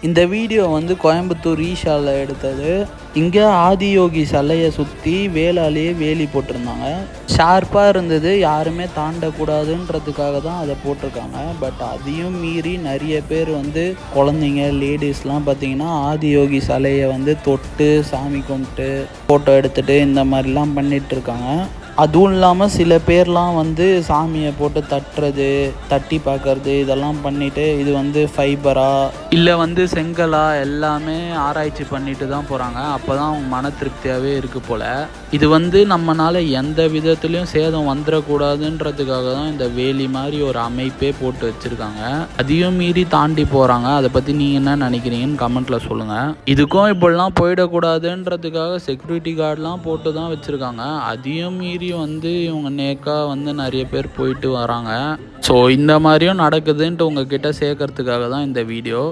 இந்த வீடியோ வந்து கோயம்புத்தூர் ஈஷாவில் எடுத்தது. இங்கே ஆதியோகி சிலையை சுற்றி வேலாலேயே வேலி போட்டிருந்தாங்க. ஷார்ப்பாக இருந்தது, யாருமே தாண்டக்கூடாதுன்றதுக்காக தான் அதை போட்டிருக்காங்க. பட் அதையும் மீறி நிறைய பேர் வந்து குழந்தைங்க லேடிஸ்லாம் பார்த்திங்கன்னா ஆதியோகி சிலையை வந்து தொட்டு சாமி கும்பிட்டு ஃபோட்டோ எடுத்துகிட்டு இந்த மாதிரிலாம் பண்ணிகிட்ருக்காங்க. அதுவும் இல்லாமல் சில பேர்லாம் வந்து சாமியை போட்டு தட்டி பார்க்கறது இதெல்லாம் பண்ணிவிட்டு இது வந்து ஃபைபரா இல்லை வந்து செங்கலா எல்லாமே ஆராய்ச்சி பண்ணிட்டு தான் போகிறாங்க. அப்போ தான் அவங்க மன திருப்தியாகவே இருக்குது போல். இது வந்து நம்மளால் எந்த விதத்துலேயும் சேதம் வந்துடக்கூடாதுன்றதுக்காக தான் இந்த வேலி மாதிரி ஒரு அமைப்பே போட்டு வச்சுருக்காங்க. அதையும் மீறி தாண்டி போகிறாங்க. அதை பற்றி நீங்கள் என்ன நினைக்கிறீங்கன்னு கமெண்ட்டில் சொல்லுங்கள். இதுக்கும் இப்படிலாம் போயிடக்கூடாதுன்றதுக்காக செக்யூரிட்டி கார்டெலாம் போட்டு தான் வச்சுருக்காங்க. அதையும் மீறி வந்து இவங்க நேக்காக வந்து நிறைய பேர் போயிட்டு வராங்க. ஸோ இந்த மாதிரியும் நடக்குதுன்ட்டு உங்ககிட்ட சேர்க்கறதுக்காக தான் இந்த வீடியோ.